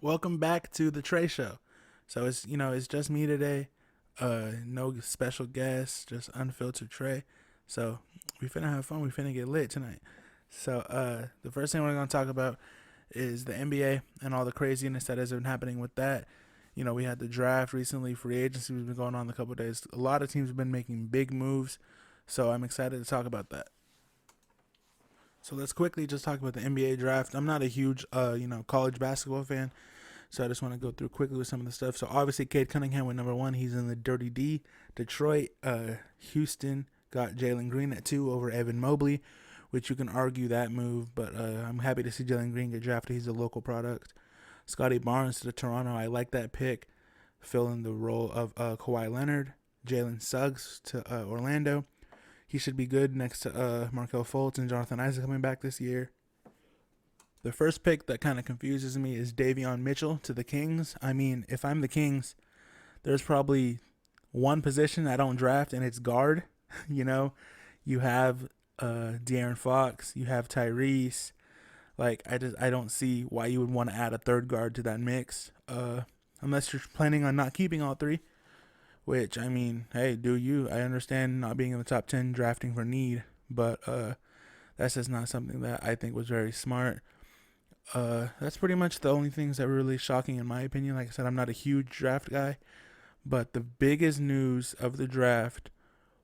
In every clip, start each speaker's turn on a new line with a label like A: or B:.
A: Welcome back to the TreShow. So it's just me today. No special guests, just unfiltered Trey. So we finna have fun. We finna get lit tonight. So the first thing we're gonna talk about is the NBA and all the craziness that has been happening with that. We had the draft recently. Free agency has been going on a couple of days. A lot of teams have been making big moves. So I'm excited to talk about that. So let's quickly just talk about the NBA draft. I'm not a huge, college basketball fan, so I just want to go through quickly with some of the stuff. So obviously, Cade Cunningham went number one. He's in the Dirty D. Detroit, Houston got Jalen Green at 2 over Evan Mobley, which you can argue that move, but I'm happy to see Jalen Green get drafted. He's a local product. Scotty Barnes to the Toronto. I like that pick, filling the role of Kawhi Leonard. Jalen Suggs to Orlando. He should be good next to Markel Fultz and Jonathan Isaac coming back this year. The first pick that kind of confuses me is Davion Mitchell to the Kings. I mean, if I'm the Kings, there's probably one position I don't draft, and it's guard. you know, you have De'Aaron Fox, you have Tyrese. Like, I don't see why you would want to add a third guard to that mix, unless you're planning on not keeping all three. Which, I mean, hey, do you? I understand not being in the top 10 drafting for need, but that's just not something that I think was very smart. That's pretty much the only things that were really shocking in my opinion. Like I said, I'm not a huge draft guy, but the biggest news of the draft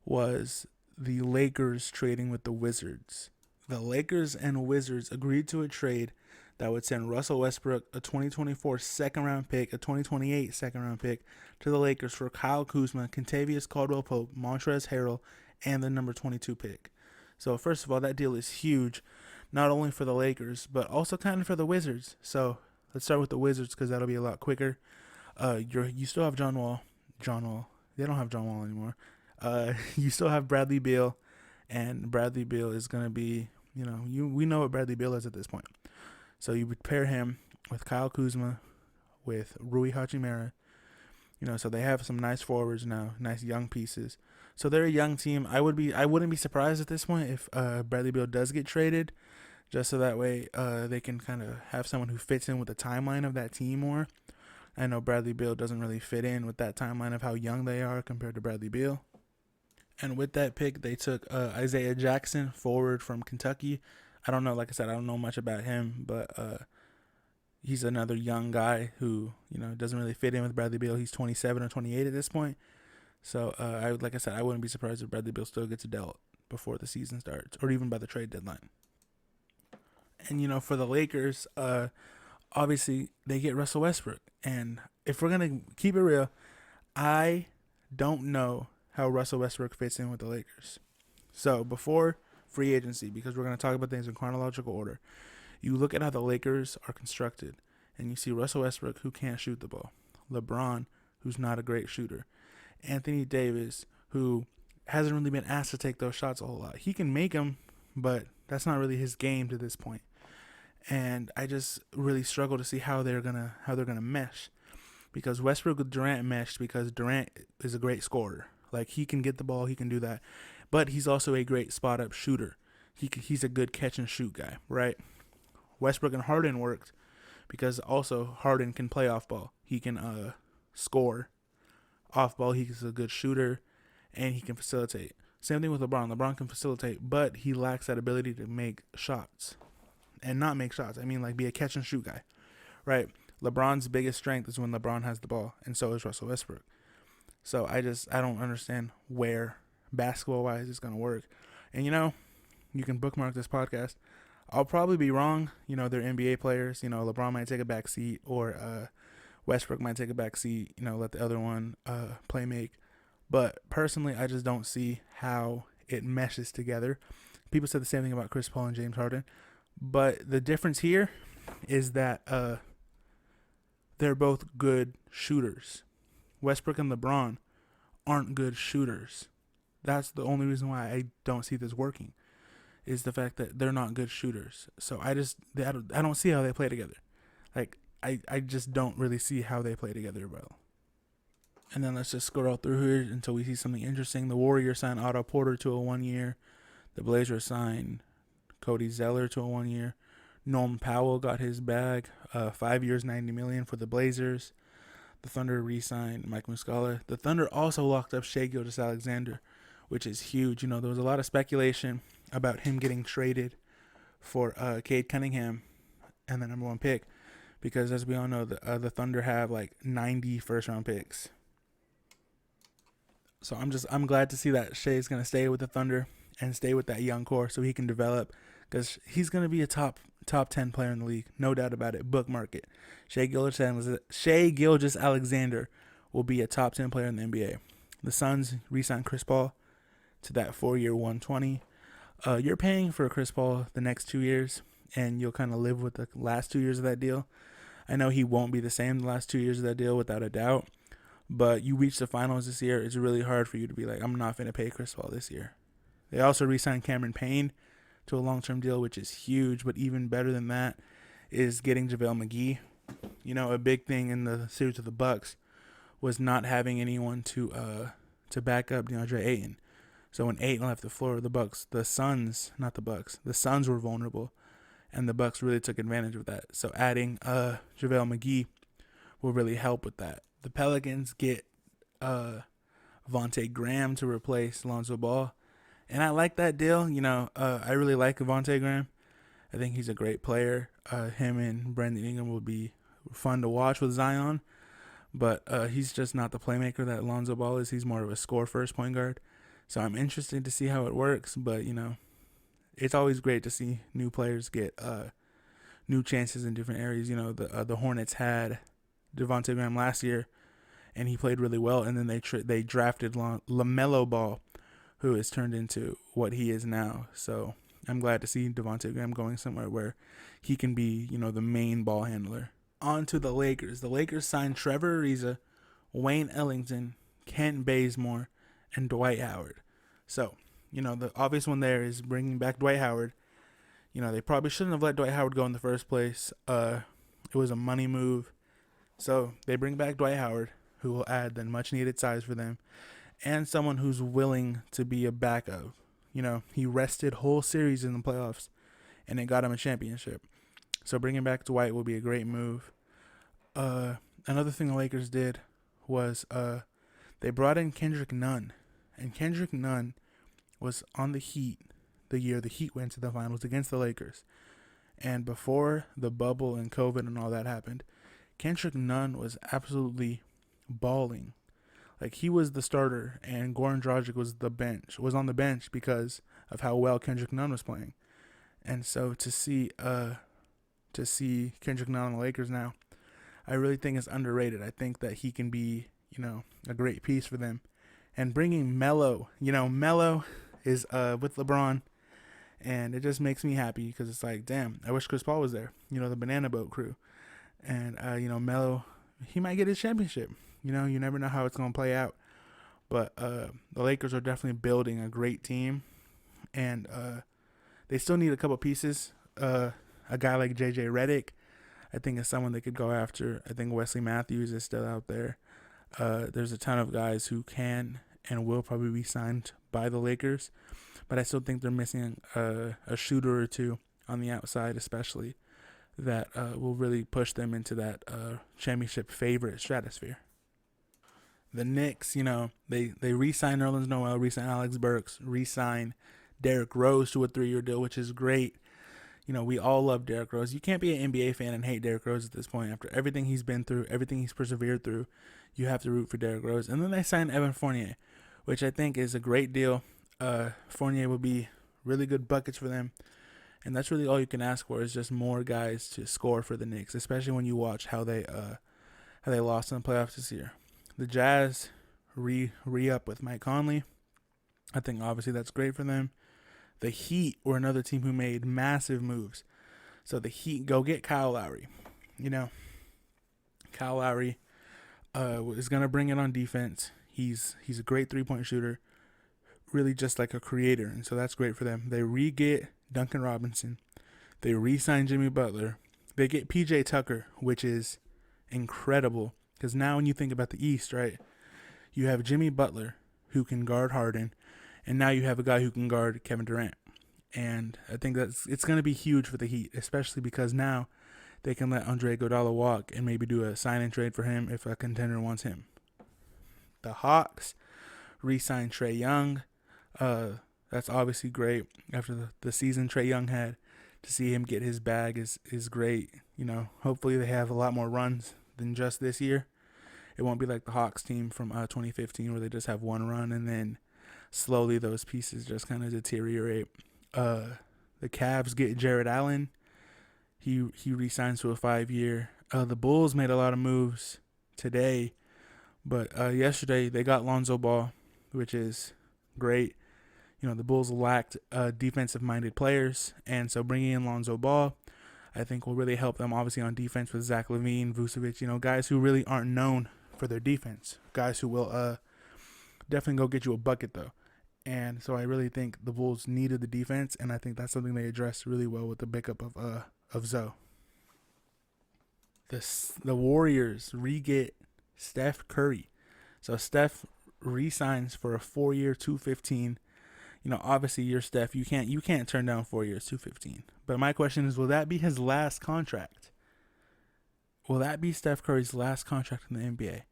A: was the Lakers trading with the Wizards. The Lakers and Wizards agreed to a trade that would send Russell Westbrook, a 2024 second round pick, a 2028 second round pick, to the Lakers for Kyle Kuzma, Kentavious Caldwell Pope, Montrezl Harrell, and the number 22 pick. So first of all, that deal is huge, not only for the Lakers, but also kind of for the Wizards. So let's start with the Wizards because that'll be a lot quicker. You still have John Wall. John Wall. They don't have John Wall anymore. You still have Bradley Beal, and Bradley Beal is gonna be, we know what Bradley Beal is at this point. So you would pair him with Kyle Kuzma, with Rui Hachimura. So they have some nice forwards now, nice young pieces. So they're a young team. I wouldn't be surprised at this point if Bradley Beal does get traded, just so that way they can kind of have someone who fits in with the timeline of that team more. I know Bradley Beal doesn't really fit in with that timeline of how young they are compared to Bradley Beal. And with that pick, they took Isaiah Jackson, forward from Kentucky. I don't know, like I said, I don't know much about him, but he's another young guy who, doesn't really fit in with Bradley Beal. He's 27 or 28 at this point. So, like I said, I wouldn't be surprised if Bradley Beal still gets dealt before the season starts or even by the trade deadline. And, for the Lakers, obviously, they get Russell Westbrook. And if we're going to keep it real, I don't know how Russell Westbrook fits in with the Lakers. So, before free agency, because we're going to talk about things in chronological order, you look at how the Lakers are constructed, and you see Russell Westbrook, who can't shoot the ball. LeBron, who's not a great shooter. Anthony Davis, who hasn't really been asked to take those shots a whole lot. He can make them, but that's not really his game to this point. And I just really struggle to see how they're gonna mesh, because Westbrook with Durant meshed because Durant is a great scorer. Like, he can get the ball, he can do that, but he's also a great spot up shooter. He's a good catch and shoot guy, right? Westbrook and Harden worked because also Harden can play off ball. He can score off ball. He's a good shooter, and he can facilitate. Same thing with LeBron. LeBron can facilitate, but he lacks that ability to make shots. And not make shots. I mean, like, be a catch and shoot guy, right? LeBron's biggest strength is when LeBron has the ball, and so is Russell Westbrook. So I don't understand where basketball-wise it's going to work. And, you can bookmark this podcast. I'll probably be wrong. They're NBA players. LeBron might take a back seat, or Westbrook might take a back seat, let the other one play make. But personally, I just don't see how it meshes together. People said the same thing about Chris Paul and James Harden. But the difference here is that they're both good shooters. Westbrook and LeBron aren't good shooters. That's the only reason why I don't see this working, is the fact that they're not good shooters. So I don't see how they play together. Like, I just don't really see how they play together well. And then let's just scroll through here until we see something interesting. The Warriors signed Otto Porter to a 1 year. The Blazers signed Cody Zeller to a 1 year. Norm Powell got his bag, 5 years, $90 million for the Blazers. The Thunder re-signed Mike Muscala. The Thunder also locked up Shai Gilgeous-Alexander, which is huge. There was a lot of speculation about him getting traded for Cade Cunningham and the number one pick, because as we all know, the Thunder have like 90 first-round picks. So I'm glad to see that Shai's gonna stay with the Thunder and stay with that young core so he can develop, because he's gonna be a top 10 player in the league, no doubt about it. Bookmark it. Shai Gilgeous-Alexander will be a top 10 player in the NBA. The Suns re-signed Chris Paul to that 4-year, 120. You're paying for Chris Paul the next 2 years, and you'll kind of live with the last 2 years of that deal. I know he won't be the same the last 2 years of that deal, without a doubt. But you reach the finals this year, it's really hard for you to be like, I'm not going to pay Chris Paul this year. They also re-signed Cameron Payne to a long-term deal, which is huge. But even better than that is getting JaVale McGee. A big thing in the series with the Bucks was not having anyone to back up DeAndre Ayton. So when Ayton left the floor, the Suns were vulnerable, and the Bucks really took advantage of that. So adding JaVale McGee will really help with that. The Pelicans get Vontae Graham to replace Lonzo Ball, and I like that deal. I really like Vontae Graham. I think he's a great player. Him and Brandon Ingram will be fun to watch with Zion, but he's just not the playmaker that Lonzo Ball is. He's more of a score-first point guard. So I'm interested to see how it works, but, it's always great to see new players get new chances in different areas. The Hornets had Devontae Graham last year, and he played really well, and then they drafted LaMelo Ball, who has turned into what he is now. So I'm glad to see Devontae Graham going somewhere where he can be, the main ball handler. On to the Lakers. The Lakers signed Trevor Ariza, Wayne Ellington, Kent Bazemore, and Dwight Howard. So, the obvious one there is bringing back Dwight Howard. They probably shouldn't have let Dwight Howard go in the first place. It was a money move. So they bring back Dwight Howard, who will add the much-needed size for them, and someone who's willing to be a backup. He rested whole series in the playoffs, and it got him a championship. So bringing back Dwight will be a great move. Another thing the Lakers did was they brought in Kendrick Nunn, and Kendrick Nunn was on the Heat the year the Heat went to the finals against the Lakers. And before the bubble and COVID and all that happened, Kendrick Nunn was absolutely balling. Like, he was the starter, and Goran Dragic was on the bench because of how well Kendrick Nunn was playing. And so to see Kendrick Nunn on the Lakers now, I really think it's underrated. I think that he can be, a great piece for them. And bringing Melo, Melo is with LeBron, and it just makes me happy because it's like, damn, I wish Chris Paul was there, the Banana Boat crew. And, Melo, he might get his championship. You never know how it's going to play out. But the Lakers are definitely building a great team. And they still need a couple pieces. A guy like J.J. Redick, I think, is someone they could go after. I think Wesley Matthews is still out there. There's a ton of guys who can and will probably be signed by the Lakers. But I still think they're missing a shooter or two on the outside, especially, that will really push them into that championship favorite stratosphere. The Knicks, they re-signed Nerlens Noel, re-signed Alex Burks, re-signed Derrick Rose to a 3-year deal, which is great. We all love Derrick Rose. You can't be an NBA fan and hate Derrick Rose at this point. After everything he's been through, everything he's persevered through, you have to root for Derrick Rose. And then they signed Evan Fournier, which I think is a great deal. Fournier will be really good buckets for them. And that's really all you can ask for, is just more guys to score for the Knicks, especially when you watch how they lost in the playoffs this year. The Jazz re-up with Mike Conley. I think obviously that's great for them. The Heat were another team who made massive moves. So the Heat go get Kyle Lowry. Kyle Lowry is going to bring it on defense. He's a great three-point shooter, really just like a creator, and so that's great for them. They re-get Duncan Robinson. They re-sign Jimmy Butler. They get PJ Tucker, which is incredible, because now when you think about the East, right, you have Jimmy Butler, who can guard Harden, and now you have a guy who can guard Kevin Durant. And I think it's going to be huge for the Heat, especially because now they can let Andre Iguodala walk and maybe do a sign and trade for him if a contender wants him. The Hawks re-signed Trae Young. That's obviously great after the season Trae Young had. To see him get his bag is great. Hopefully they have a lot more runs than just this year. It won't be like the Hawks team from 2015 where they just have one run and then slowly those pieces just kind of deteriorate. The Cavs get Jared Allen. He re-signs to a 5-year. The Bulls made a lot of moves today, but yesterday they got Lonzo Ball, which is great. The Bulls lacked defensive-minded players, and so bringing in Lonzo Ball, I think will really help them, obviously, on defense with Zach LaVine, Vucevic, guys who really aren't known for their defense, guys who will definitely go get you a bucket, though. And so I really think the Bulls needed the defense, and I think that's something they addressed really well with the pickup of Zoe. The Warriors re-get Steph Curry. So Steph re-signs for a 4-year, $215. Obviously you're Steph. You can't turn down 4 years, $215. But my question is, will that be his last contract? Will that be Steph Curry's last contract in the NBA?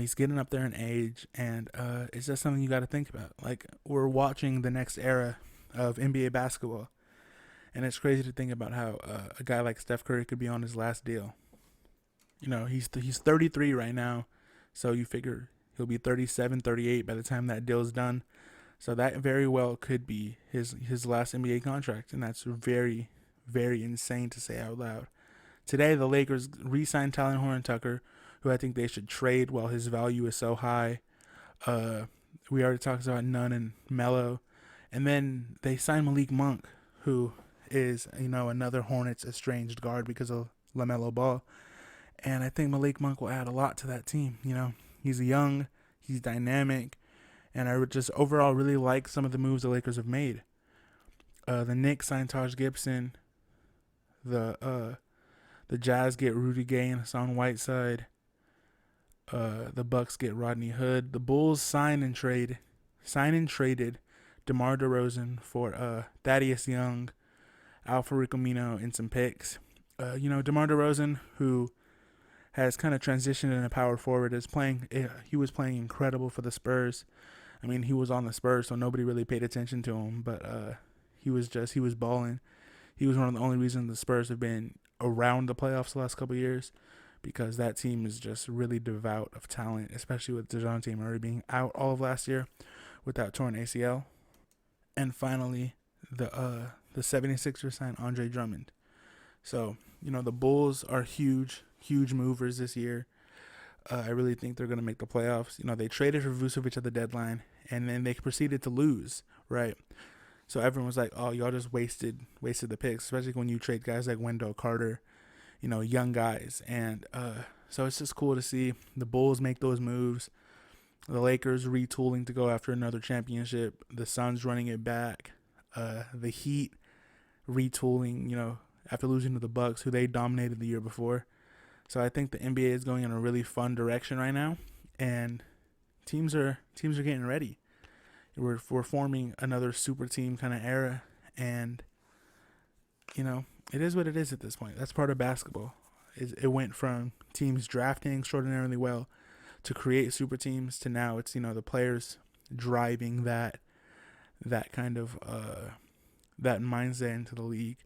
A: He's getting up there in age, and it's just something you got to think about. Like, we're watching the next era of NBA basketball, and it's crazy to think about how a guy like Steph Curry could be on his last deal. He's 33 right now, so you figure he'll be 37, 38 by the time that deal's done. So that very well could be his last NBA contract, and that's very, very insane to say out loud. Today, the Lakers re-signed Talen Horton-Tucker, who I think they should trade while his value is so high. We already talked about Nunn and Melo. And then they signed Malik Monk, who is, another Hornets estranged guard because of LaMelo Ball. And I think Malik Monk will add a lot to that team. He's young, he's dynamic, and I would just overall really like some of the moves the Lakers have made. The Knicks signed Taj Gibson. The Jazz get Rudy Gay and Hassan Whiteside. The Bucks get Rodney Hood. The Bulls sign and traded DeMar DeRozan for Thaddeus Young, Al-Farouq Amino, and some picks. DeMar DeRozan, who has kind of transitioned in a power forward, he was playing incredible for the Spurs. I mean, he was on the Spurs, so nobody really paid attention to him, but he was balling. He was one of the only reasons the Spurs have been around the playoffs the last couple of years, because that team is just really devout of talent, especially with DeJounte Murray being out all of last year with that torn ACL. And finally, the 76ers signed Andre Drummond. So, the Bulls are huge movers this year. I really think they're going to make the playoffs. They traded for Vucevic at the deadline, and then they proceeded to lose, right? So everyone was like, oh, y'all just wasted the picks, especially when you trade guys like Wendell Carter, young guys. And so it's just cool to see the Bulls make those moves. The Lakers retooling to go after another championship. The Suns running it back. The Heat retooling, after losing to the Bucks, who they dominated the year before. So I think the NBA is going in a really fun direction right now, and teams are getting ready. We're forming another super team kind of era, and it is what it is at this point. That's part of basketball. It went from teams drafting extraordinarily well to create super teams to now it's the players driving that kind of that mindset into the league.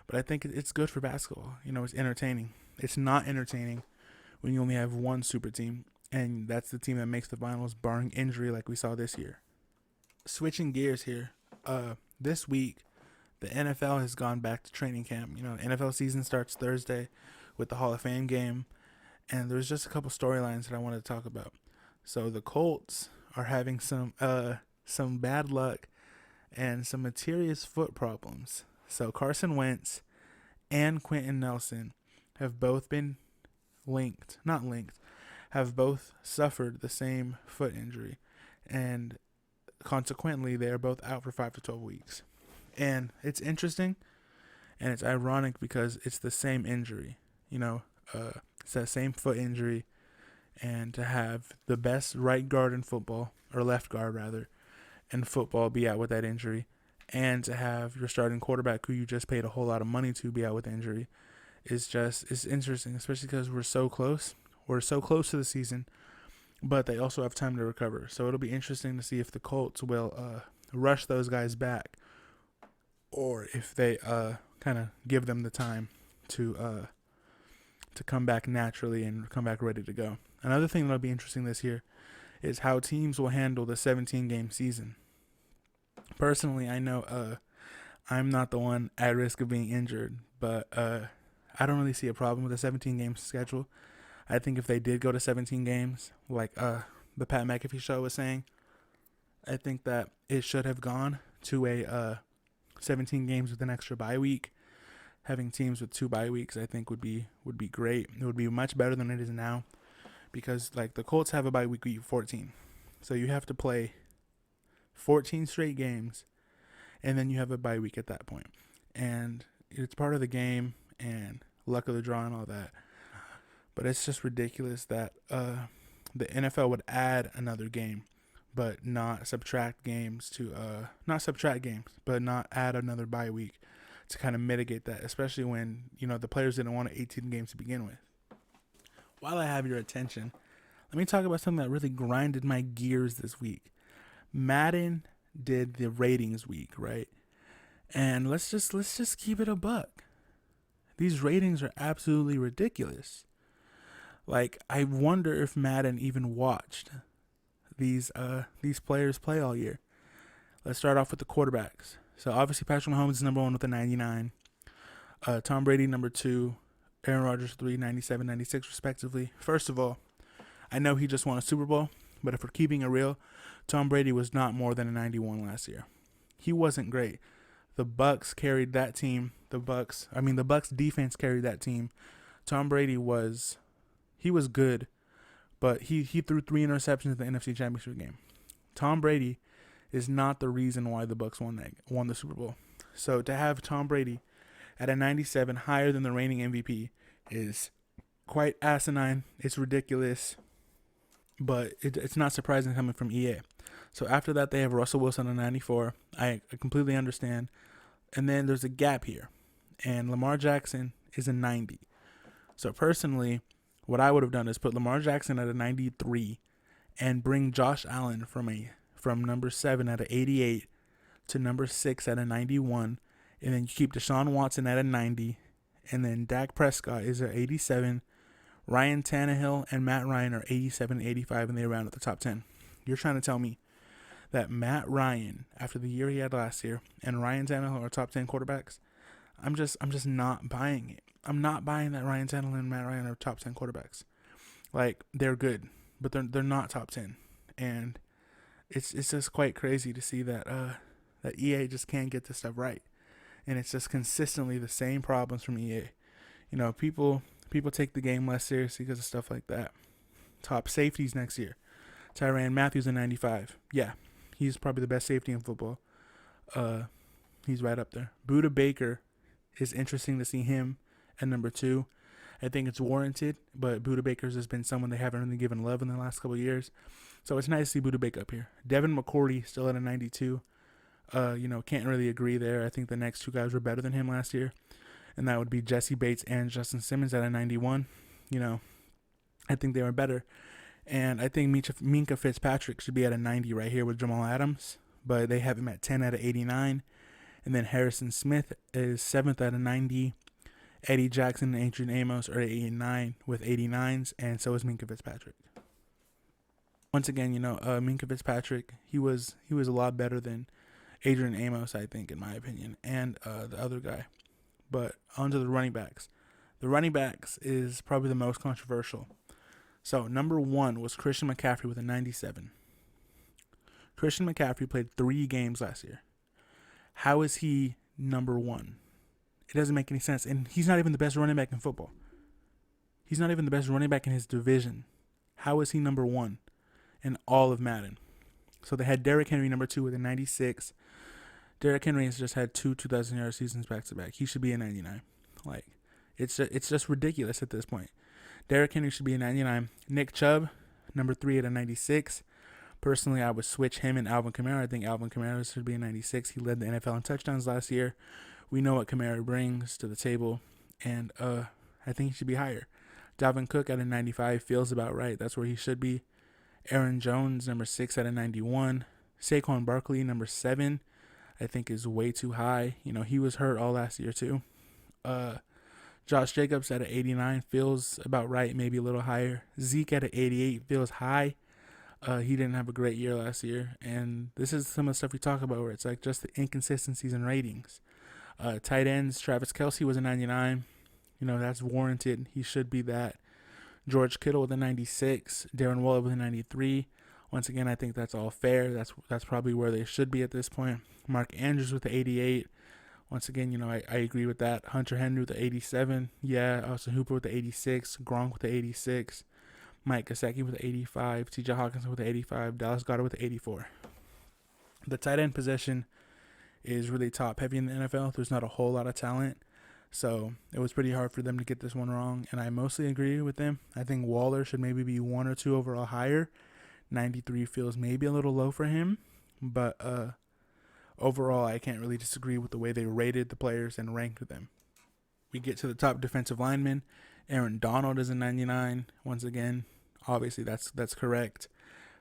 A: But I think it's good for basketball. It's entertaining. It's not entertaining when you only have one super team, and that's the team that makes the finals, barring injury like we saw this year. Switching gears here, this week, the NFL has gone back to training camp. NFL season starts Thursday with the Hall of Fame game, and there's just a couple storylines that I wanted to talk about. So the Colts are having some bad luck and some serious foot problems. So Carson Wentz and Quentin Nelson have both been have both suffered the same foot injury, and consequently they are both out for 5 to 12 weeks. And it's interesting, and it's ironic because it's the same injury, it's that same foot injury, and to have the best right guard in football, or left guard rather, in football be out with that injury, and to have your starting quarterback, who you just paid a whole lot of money to, be out with injury, it's interesting, especially because we're so close. We're so close to the season, but they also have time to recover. So it'll be interesting to see if the Colts will rush those guys back, or if they kind of give them the time to come back naturally and come back ready to go. Another thing that'll be interesting this year is how teams will handle the 17-game season. Personally, I know I'm not the one at risk of being injured, but I don't really see a problem with the 17-game schedule. I think if they did go to 17 games, like the Pat McAfee show was saying, I think that it should have gone to a 17 games with an extra bye week. Having teams with 2 bye weeks, I think would be great. It would be much better than it is now, because like the Colts have a bye week 14, so you have to play 14 straight games, and then you have a bye week at that point, and it's part of the game and luck of the draw and all that. But it's just ridiculous that the NFL would add another game, but not subtract games but not add another bye week to kind of mitigate that, especially when, the players didn't want 18 games to begin with. While I have your attention, let me talk about something that really grinded my gears this week. Madden did the ratings week, right? And let's just keep it a buck. These ratings are absolutely ridiculous. Like, I wonder if Madden even watched these players play all year. Let's start off with the quarterbacks. So obviously Patrick Mahomes is number 1 with a 99. Tom Brady number 2. Aaron Rodgers 3, 97, 96 respectively. First of all, I know he just won a Super Bowl, but if we're keeping it real, Tom Brady was not more than a 91 last year. He wasn't great. The Bucs carried that team. The Bucs defense carried that team. Tom Brady was good, but he threw 3 interceptions in the NFC Championship game. Tom Brady is not the reason why the Bucs won the Super Bowl. So to have Tom Brady at a 97, higher than the reigning MVP, is quite asinine. It's ridiculous, but it's not surprising coming from EA. So after that, they have Russell Wilson at 94. I completely understand. And then there's a gap here, and Lamar Jackson is a 90. So personally, what I would have done is put Lamar Jackson at a 93 and bring Josh Allen from number 7 at a 88 to number 6 at a 91, and then you keep Deshaun Watson at a 90, and then Dak Prescott is at 87. Ryan Tannehill and Matt Ryan are 87, 85, and they round at the top 10. You're trying to tell me that Matt Ryan, after the year he had last year, and Ryan Tannehill are top 10 quarterbacks? I'm just not buying it. I'm not buying that Ryan Tannehill and Matt Ryan are top 10 quarterbacks. Like, they're good, but they're not top 10. And it's just quite crazy to see that that EA just can't get this stuff right. And it's just consistently the same problems from EA. People take the game less seriously because of stuff like that. Top safeties next year. Tyrann Mathieu in 95. Yeah, he's probably the best safety in football. He's right up there. Budda Baker is interesting to see him at number 2. I think it's warranted, but Budda Baker's has been someone they haven't really given love in the last couple of years. So it's nice to see Budda Baker up here. Devin McCourty still at a 92. Can't really agree there. I think the next 2 guys were better than him last year, and that would be Jesse Bates and Justin Simmons at a 91. I think they were better. And I think Minkah Fitzpatrick should be at a 90 right here with Jamal Adams, but they have him at 10 at a 89. And then Harrison Smith is 7th at a 90. Eddie Jackson and Adrian Amos are 89 with 89s, and so is Minkah Fitzpatrick. Once again, Minkah Fitzpatrick, he was a lot better than Adrian Amos, I think, in my opinion, and the other guy. But onto the running backs. The running backs is probably the most controversial. So number 1 was Christian McCaffrey with a 97. Christian McCaffrey played 3 games last year. How is he number 1? It doesn't make any sense. And he's not even the best running back in football. He's not even the best running back in his division. How is he number 1 in all of Madden? So they had Derrick Henry number 2 with a 96. Derrick Henry has just had 2 2,000-yard seasons back to back. He should be a 99. Like, it's just ridiculous at this point. Derrick Henry should be a 99. Nick Chubb, number 3 at a 96. Personally, I would switch him and Alvin Kamara. I think Alvin Kamara should be a 96. He led the NFL in touchdowns last year. We know what Kamara brings to the table, and I think he should be higher. Dalvin Cook at a 95 feels about right. That's where he should be. Aaron Jones, number 6 at a 91. Saquon Barkley, number 7, I think is way too high. You know, he was hurt all last year too. Josh Jacobs at an 89 feels about right, maybe a little higher. Zeke at an 88 feels high. He didn't have a great year last year, and this is some of the stuff we talk about where it's like just the inconsistencies in ratings. Tight ends, Travis Kelce was a 99. You know, that's warranted. He should be that. George Kittle with a 96. Darren Waller with a 93. Once again, I think that's all fair. That's probably where they should be at this point. Mark Andrews with the 88. Once again, you know, I agree with that. Hunter Henry with the 87. Yeah, Austin Hooper with the 86. Gronk with the 86. Mike Gesicki with the 85. TJ Hawkinson with the 85. Dallas Goedert with the 84. The tight end position is really top heavy in the NFL. There's not a whole lot of talent. So it was pretty hard for them to get this one wrong. And I mostly agree with them. I think Waller should maybe be 1 or 2 overall higher. 93 feels maybe a little low for him. But overall, I can't really disagree with the way they rated the players and ranked them. We get to the top defensive linemen. Aaron Donald is a 99. Once again, obviously that's correct.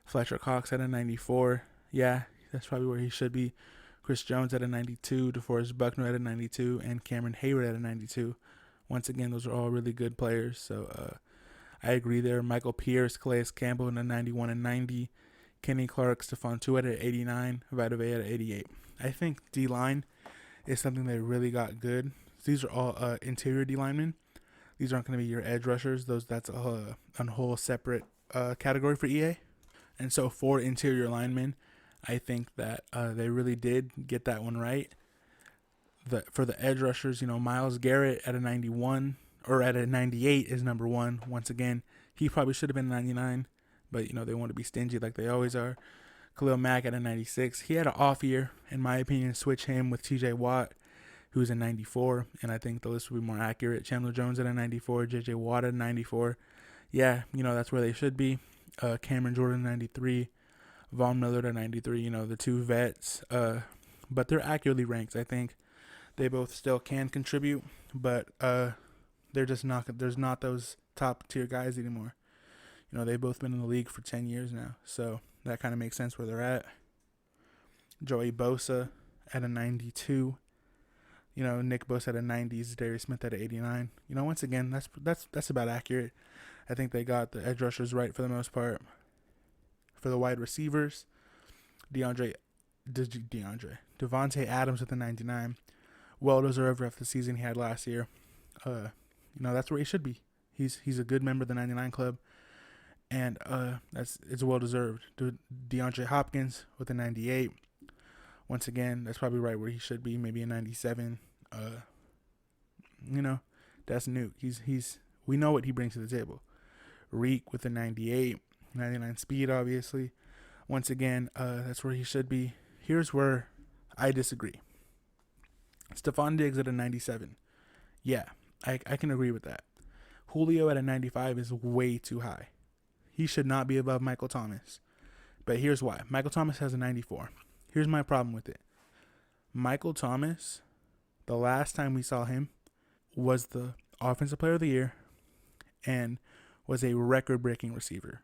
A: Fletcher Cox at a 94. Yeah, that's probably where he should be. Chris Jones at a 92. DeForest Buckner at a 92. And Cameron Hayward at a 92. Once again, those are all really good players. So I agree there. Michael Pierce, Calais Campbell in a 91 and 90. Kenny Clark, Stephon Tuitt at 89. Vita Vea at 88. I think D-line is something they really got good. These are all interior D-linemen. These aren't going to be your edge rushers. That's a whole separate category for EA. And so for interior linemen, I think that they really did get that one right. For the edge rushers, you know, Myles Garrett at a 91 or at a 98 is number 1. Once again, he probably should have been 99, but you know they want to be stingy like they always are. Khalil Mack at a 96. He had an off year, in my opinion. Switch him with T.J. Watt, who's a 94, and I think the list would be more accurate. Chandler Jones at a 94, J.J. Watt at a 94. Yeah, you know, that's where they should be. Cameron Jordan, 93. Von Miller at 93, you know, the two vets. But they're accurately ranked. I think they both still can contribute, but they're just not, there's not those top-tier guys anymore. You know, they've both been in the league for 10 years now, so that kind of makes sense where they're at. Joey Bosa at a 92. You know, Nick Bosa at a 90. Darius Smith at an 89. You know, once again, that's about accurate. I think they got the edge rushers right for the most part. For the wide receivers, Devontae Adams with a 99. Well deserved after the season he had last year. You know, that's where he should be. He's a good member of the 99 club, and it's well deserved. DeAndre Hopkins with a 98. Once again, that's probably right where he should be, maybe a 97. You know, that's Nuke. We know what he brings to the table. Reek with a 98, 99 speed, obviously. Once again, that's where he should be. Here's where I disagree. Stephon Diggs at a 97. Yeah, I can agree with that. Julio at a 95 is way too high. He should not be above Michael Thomas. But here's why. Michael Thomas has a 94. Here's my problem with it. Michael Thomas, the last time we saw him, was the Offensive Player of the Year and was a record-breaking receiver.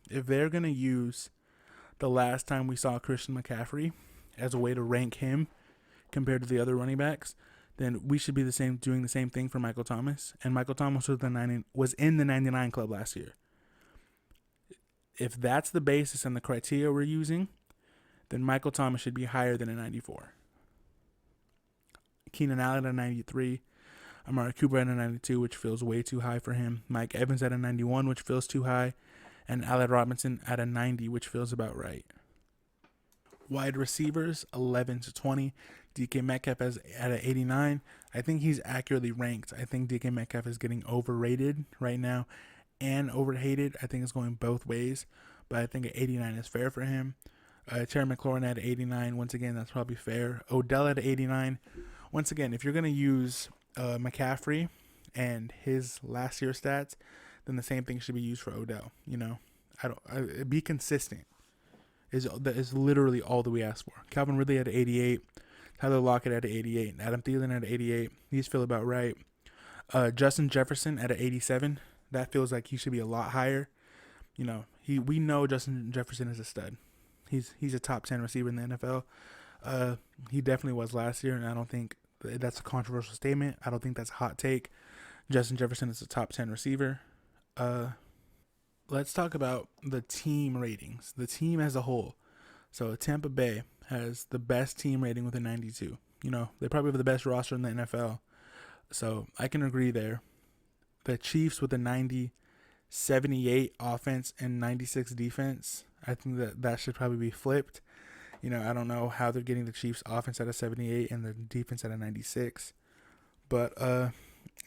A: If they're going to use the last time we saw Christian McCaffrey as a way to rank him compared to the other running backs, then we should be doing the same thing for Michael Thomas. And Michael Thomas was in the 99 club last year. If that's the basis and the criteria we're using, then Michael Thomas should be higher than a 94. Keenan Allen at a 93. Amari Cooper at a 92, which feels way too high for him. Mike Evans at a 91, which feels too high. And Allen Robinson at a 90, which feels about right. Wide receivers, 11 to 20. DK Metcalf at an 89. I think he's accurately ranked. I think DK Metcalf is getting overrated right now and overhated. I think it's going both ways, but I think an 89 is fair for him. Terry McLaurin at 89. Once again, that's probably fair. Odell at 89. Once again, if you're going to use McCaffrey and his last year stats, then the same thing should be used for Odell. You know, be consistent. is literally all that we ask for. Calvin Ridley had 88. Tyler Lockett at 88. Adam Thielen at 88. These feel about right. Justin Jefferson at 87. That feels like he should be a lot higher. We know Justin Jefferson is a stud. He's a top 10 receiver in the NFL. He definitely was last year, and I don't think that's a controversial statement. I don't think that's a hot take. Justin Jefferson is a top 10 receiver. Let's talk about the team ratings. The team as a whole. So Tampa Bay has the best team rating with a 92. They probably have the best roster in the NFL. So I can agree there. The Chiefs with a 90, 78 offense and 96 defense. I think that should probably be flipped. I don't know how they're getting the Chiefs offense at a 78 and the defense at a 96. But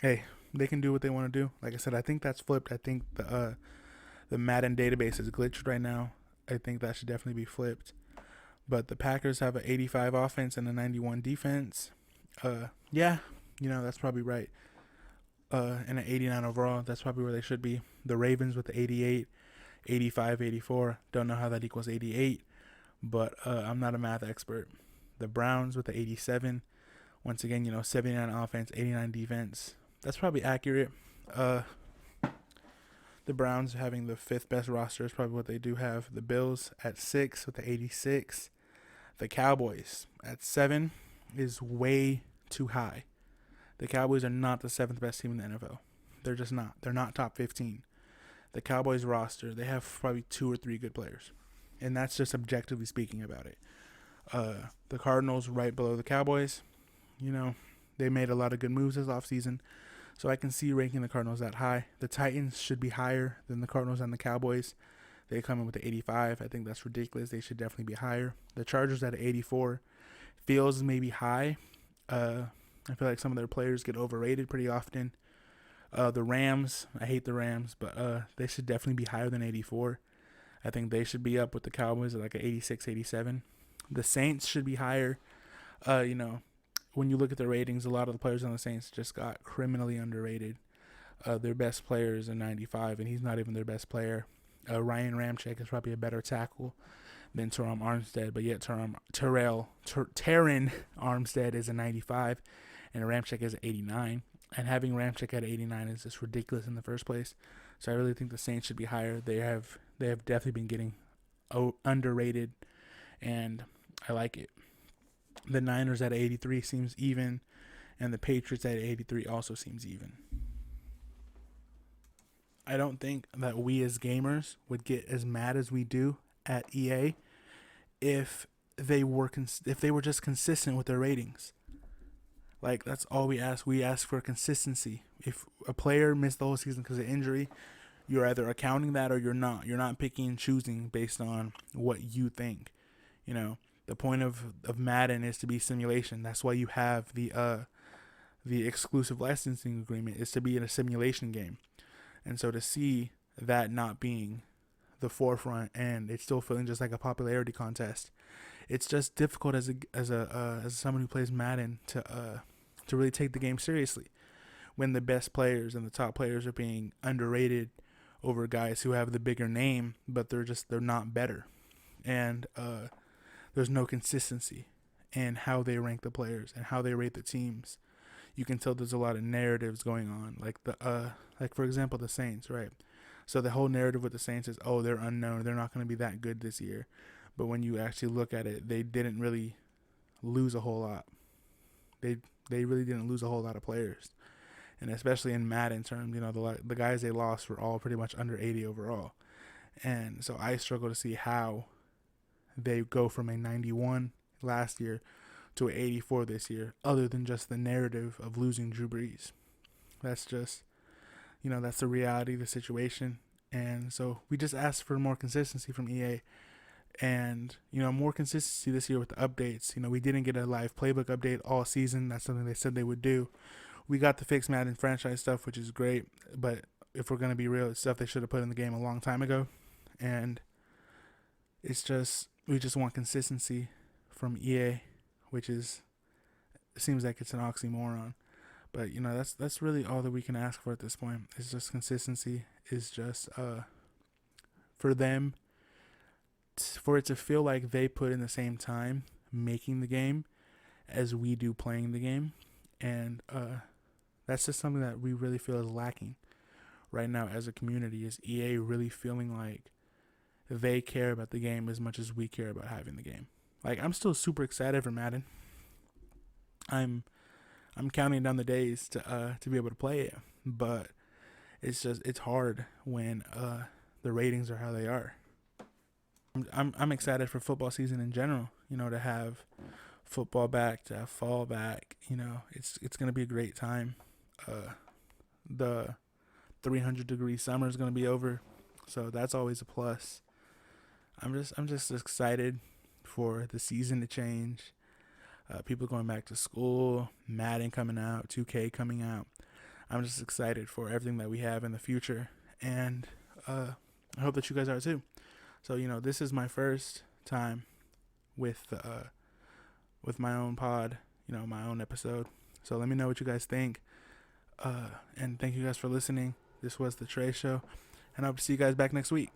A: hey, they can do what they want to do. Like I said, I think that's flipped. I think the Madden database is glitched right now. I think that should definitely be flipped. But the Packers have an 85 offense and a 91 defense. Yeah, that's probably right. And an 89 overall. That's probably where they should be. The Ravens with the 88, 85, 84. Don't know how that equals 88. But I'm not a math expert. The Browns with the 87. Once again, 79 offense, 89 defense. That's probably accurate. The Browns having the 5th best roster is probably what they do have. The Bills at 6 with the 86. The Cowboys at 7 is way too high. The Cowboys are not the 7th best team in the NFL. They're just not. They're not top 15. The Cowboys roster, they have probably 2 or 3 good players. And that's just objectively speaking about it. The Cardinals right below the Cowboys. They made a lot of good moves this offseason. So I can see ranking the Cardinals that high. The Titans should be higher than the Cardinals and the Cowboys. They come in with the 85. I think that's ridiculous. They should definitely be higher. The Chargers at 84 feels maybe high. I feel like some of their players get overrated pretty often. The Rams, I hate the Rams, but they should definitely be higher than 84. I think they should be up with the Cowboys at like an 86, 87. The Saints should be higher. When you look at the ratings, a lot of the players on the Saints just got criminally underrated. Their best player is a 95, and he's not even their best player. Ryan Ramczyk is probably a better tackle than Teron Armstead, but yet Terron Armstead is a 95, and Ramczyk is an 89. And having Ramczyk at 89 is just ridiculous in the first place. So I really think the Saints should be higher. They have definitely been getting underrated, and I like it. The Niners at 83 seems even, and the Patriots at 83 also seems even. I don't think that we as gamers would get as mad as we do at EA if they were just consistent with their ratings. Like, that's all we ask. We ask for consistency. If a player missed the whole season because of injury, you're either accounting that or you're not. You're not picking and choosing based on what you think. The point of Madden is to be simulation. That's why you have the exclusive licensing agreement, is to be in a simulation game. And so to see that not being the forefront and it's still feeling just like a popularity contest, it's just difficult as someone who plays Madden to really take the game seriously when the best players and the top players are being underrated over guys who have the bigger name, but they're not better. And there's no consistency in how they rank the players and how they rate the teams. You can tell there's a lot of narratives going on, like for example the Saints, right? So the whole narrative with the Saints is, oh, they're unknown, they're not going to be that good this year. But when you actually look at it, they didn't really lose a whole lot. They really didn't lose a whole lot of players, and especially in Madden terms, the guys they lost were all pretty much under 80 overall. And so I struggle to see how they go from a 91 last year to an 84 this year, other than just the narrative of losing Drew Brees. That's just, that's the reality of the situation. And so we just ask for more consistency from EA and, more consistency this year with the updates. We didn't get a live playbook update all season. That's something they said they would do. We got the fixed Madden franchise stuff, which is great. But if we're going to be real, it's stuff they should have put in the game a long time ago. And we just want consistency from EA, which seems like it's an oxymoron. But, that's really all that we can ask for at this point. It's just consistency. Is just for them for it to feel like they put in the same time making the game as we do playing the game, and that's just something that we really feel is lacking right now as a community. Is EA really feeling like they care about the game as much as we care about having the game? Like, I'm still super excited for Madden. I'm counting down the days to be able to play it, but it's hard when the ratings are how they are. I'm excited for football season in general. You know, to have football back, to have fall back. You know, it's gonna be a great time. The 300-degree summer is gonna be over, so that's always a plus. I'm just excited for the season to change. People going back to school, Madden coming out, 2K coming out. I'm just excited for everything that we have in the future, and I hope that you guys are too. So, you know, this is my first time with my own pod, you know, my own episode. So let me know what you guys think, and thank you guys for listening. This was the TreShow, and I hope to see you guys back next week.